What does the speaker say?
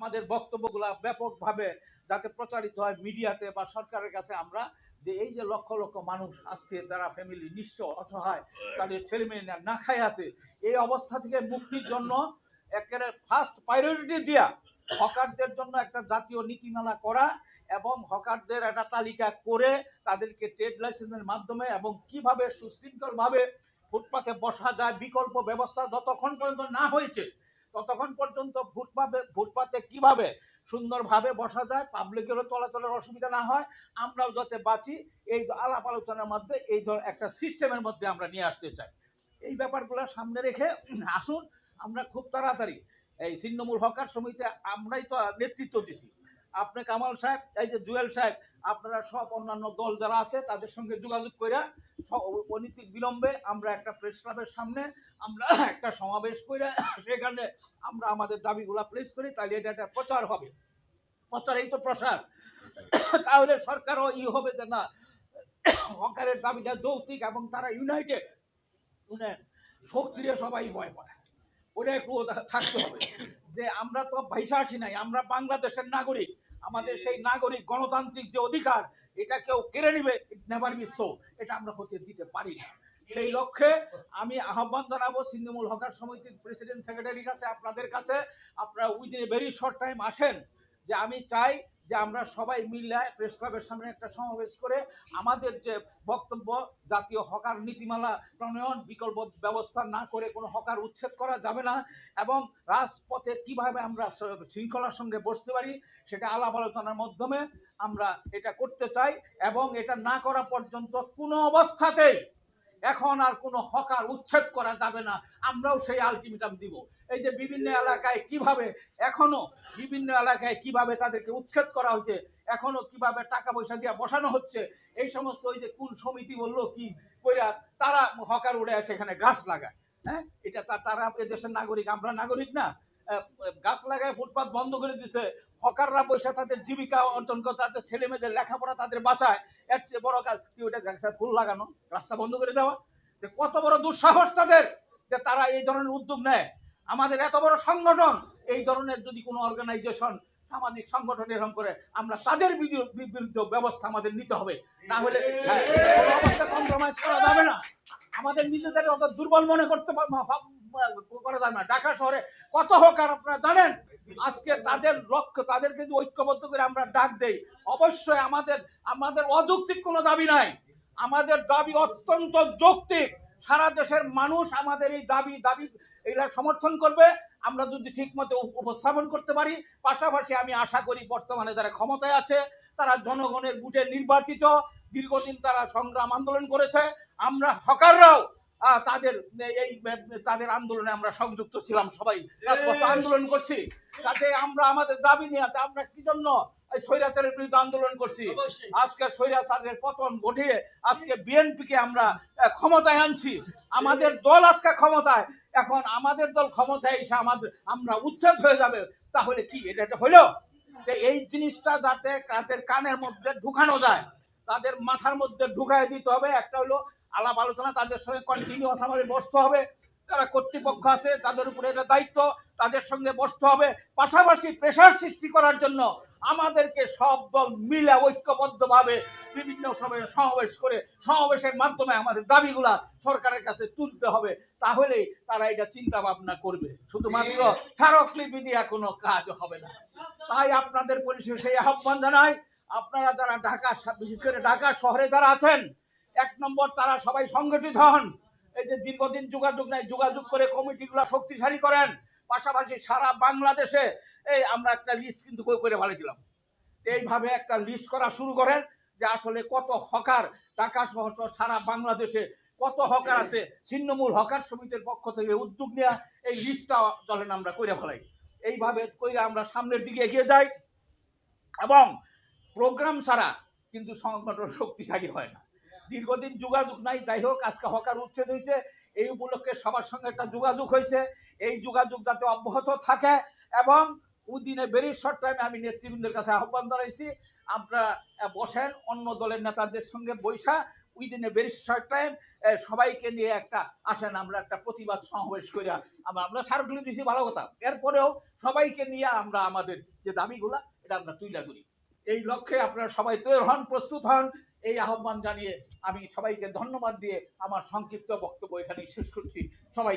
আমাদের বক্তব্যগুলা ব্যাপকভাবে যাতে প্রচারিত হয় মিডিয়াতে বা সরকারের কাছে, আমরা যে এই যে লক্ষ লক্ষ মানুষ আজকে তারা ফ্যামিলি নিঃস্ব অসহায়, তাদের ছেলে মেয়ে না খায় আছে, এই অবস্থা থেকে মুক্তির জন্য একেবারে ফার্স্ট প্রায়োরিটি দিয়া হকারদের জন্য একটা জাতীয় নীতিমালা করা এবং হকারদের একটা তালিকা করে তাদেরকে ট্রেড লাইসেন্সের মাধ্যমে এবং কিভাবে সুশৃঙ্খলভাবে ফুটপাতে বসা যায় বিকল্প ব্যবস্থা যতক্ষণ পর্যন্ত না হয়েছে ততক্ষণ পর্যন্ত ফুটপাতে কিভাবে সুন্দরভাবে বসা যায়, পাবলিকেরও চলাচলের অসুবিধা না হয়, আমরাও যাতে বাঁচি, এই আলাপ আলোচনার মধ্যে এই একটা সিস্টেমের মধ্যে আমরা নিয়ে আসতে চাই। এই ব্যাপারগুলো সামনে রেখে আসুন আমরা খুব তাড়াতাড়ি এই ছিন্নমূল হকার সমিতি আমরাই তো নেতৃত্ব দিছি, আপনি কামাল সাহেব, এই যে জুয়েল সাহেব, আপনারা সব অন্যান্য দল যারা আছে তাদের সঙ্গে যোগাযোগ করে অনীতির বিলম্বে আমরা একটা প্রেস ক্লাবের সামনে আমরা একটা সমাবেশ করে সেখানে আমরা আমাদের দাবিগুলা প্লেস করি, তাহলে এটা একটা প্রচার হবে, প্রচারেই তো প্রসার। তাহলে সরকারও হবে যে না, হকারের দাবিটা যৌক্তিক এবং তারা ইউনাইটেড, শুনেন শক্তিরে সবাই ভয় পায়, ওটা একটু থাকতে হবে যে আমরা তো ভাইসা আসি নাই, আমরা বাংলাদেশের নাগরিক, আমাদের সেই নাগরিক গণতান্ত্রিক যে অধিকার এটা কেউ কেড়ে নিবে, নেভার বি সো, এটা আমরা হতে দিতে পারি না। সেই লক্ষ্যে আমি আহ্বান জানাবো ছিন্নমূল হকার সমিতির প্রেসিডেন্ট সেক্রেটারির কাছে, আপনাদের কাছে, আপনারা within a very short time আসেন, যে আমি চাই যে আমরা সবাই মিলে প্রেস ক্লাবের সামনে একটা সমাবেশ করে আমাদের যে বক্তব্য, জাতীয় হকার নীতিমালা প্রণয়ন, বিকল্প ব্যবস্থা না করে কোনো হকার উচ্ছেদ করা যাবে না, এবং রাজপথে কিভাবে আমরা শৃঙ্খলার সঙ্গে বসতে পারি সেটা আলাপ আলোচনার মাধ্যমে আমরা এটা করতে চাই, এবং এটা না করা পর্যন্ত কোনো অবস্থাতেই এখন আর কোনো হকার উচ্ছেদ করা যাবে না, আমরাও সেই আলটিমেটাম দিব। এই যে বিভিন্ন এলাকায় কিভাবে এখনো বিভিন্ন এলাকায় কিভাবে তাদেরকে উচ্ছেদ করা হচ্ছে, এখনো কিভাবে টাকা পয়সা দিয়ে বসানো হচ্ছে, এই সমস্ত ওই যে কোন সমিতি বললো কি কইরা তারা হকার উড়ে সেখানে গাছ লাগায়, হ্যাঁ এটা তারা এদেশের নাগরিক, আমরা নাগরিক না, গাছ লাগায় ফুটপাত বন্ধ করে দিচ্ছে, হকাররা পয়সা তাদের জীবিকা অর্জন করে, তাদের ছেলে মেয়েদের লেখাপড়া তাদের বাঁচায়, এর চেয়ে বড় কাজ কি ওটা? ফুল লাগানো, রাস্তা বন্ধ করে দেওয়া, কত বড় দুঃসাহস তাদের যে তারা এই ধরনের উদ্যোগ নেয়। আমাদের এত বড় সংগঠন, এই ধরনের যদি কোনো অর্গানাইজেশন সামাজিক সংগঠন এরকম করে, আমরা তাদের বিরুদ্ধে ব্যবস্থা আমাদের নিতে হবে, না হলে কোনো অবস্থা কম্প্রোমাইজ করা যাবে না, আমাদের নিজেদের অত দুর্বল মনে করতে করা যাবে না। ঢাকা শহরে কত হকার আপনারা জানেন, আজকে তাদের লক্ষ্য, তাদেরকে যদি ঐক্যবদ্ধ করে আমরা ডাক দেই, অবশ্যই আমাদের অযৌক্তিক কোনো দাবি নাই, আমাদের দাবি অত্যন্ত যৌক্তিক, সারা দেশের মানুষ আমাদের এই দাবি এগুলা সমর্থন করবে, আমরা যদি ঠিক মতো উপস্থাপন করতে পারি। পাশাপাশি আমি আশা করি বর্তমানে যারা ক্ষমতায় আছে তারা জনগণের ভোটে নির্বাচিত, দীর্ঘদিন তারা সংগ্রাম আন্দোলন করেছে, আমরা হকাররাও তাদের আন্দোলনে আমরা সংযুক্ত ছিলাম, সবাই রাজপথে আন্দোলন করছি, তাতে আমরা আমাদের দাবি নিয়ে আমরা কি জন্য স্বৈরাচারের বিরুদ্ধে আন্দোলন করছি, আজকে স্বৈরাচারের পতন ঘটিয়ে আজকে বিএনপিকে আমরা ক্ষমতায় আনছি, আমাদের দল আজকে ক্ষমতায়, এখন আমাদের দল ক্ষমতায় এসে আমরা উচ্ছেদ হয়ে যাবে, তাহলে কি এটা হলো? এই জিনিসটা যাতে তাদের কানের মধ্যে ঢুকানো যায়, তাদের মাথার মধ্যে ঢুকাই দিতে হবে। একটা হলো আলাপ আলোচনা, তাদের সঙ্গে কন্টিনিউয়াস আমাদের বসতে হবে, যারা কর্তৃপক্ষ আছে তাদের উপরে এটা দায়িত্ব, তাদের সঙ্গে বসতে হবে, পাশাপাশি প্রেশার সৃষ্টি করার জন্য আমাদেরকে সব দল মিলে ঐক্যবদ্ধভাবে বিভিন্ন সময়ে সমাবেশ করে, সমাবেশের মাধ্যমে আমাদের দাবিগুলা সরকারের কাছে তুলতে হবে, তাহলেই তারা এটা চিন্তা ভাবনা করবে, শুধুমাত্র স্মারকলিপি দিয়ে কোনো কাজ হবে না। তাই আপনাদের পরিশেষে আহ্বান জানাই, আপনারা যারা ঢাকা, বিশেষ করে ঢাকা শহরে যারা আছেন, এক নম্বর তারা সবাই সংগঠিত হন, এই যে দীর্ঘদিন যোগাযোগ নাই, যোগাযোগ করে কমিটিগুলো শক্তিশালী করেন, পাশাপাশি সারা বাংলাদেশে এই আমরা একটা লিস্ট কিন্তু করে ফেলেছিলাম, এইভাবে একটা লিস্ট করা শুরু করেন যে আসলে কত হকার ঢাকা সহ সারা বাংলাদেশে কত হকার আছে, ছিন্নমূল হকার সমিতির পক্ষ থেকে উদ্যোগ নেওয়া এই লিস্টটা চলেন আমরা করে ফেলাই, এইভাবে করে আমরা সামনের দিকে এগিয়ে যাই, এবং প্রোগ্রাম ছাড়া কিন্তু সংগঠন শক্তিশালী হয় না, দীর্ঘদিন যোগাযোগ নাই, যাই হোক আজকে হকার উচ্ছেদ হয়েছে, এই উপলক্ষে সবার সঙ্গে একটা যোগাযোগ হয়েছে, এই যোগাযোগ যাতে অব্যাহত থাকে, এবং উদিনে ভেরি শর্ট টাইমে আমি নেতৃবৃন্দের কাছে আহ্বান জানাইছি, আপনারা বসেন অন্য দলের নেতাদের সঙ্গে বৈশা within a very short time সবাইকে নিয়ে একটা আসেন আমরা একটা প্রতিবাদ সমাবেশ করে আমরা সার্কুলে দিছি ভালো কথা, এরপরেও সবাইকে নিয়ে আমরা আমাদের যে দাবিগুলা এটা আমরা তুলে ধরি। এই লক্ষ্যে আপনারা সবাই তৈরি হন, প্রস্তুত হন, এই আহ্বান জানিয়ে আমি সবাইকে ধন্যবাদ দিয়ে আমার সংক্ষিপ্ত বক্তব্য এখানেই শেষ করছি। সবাই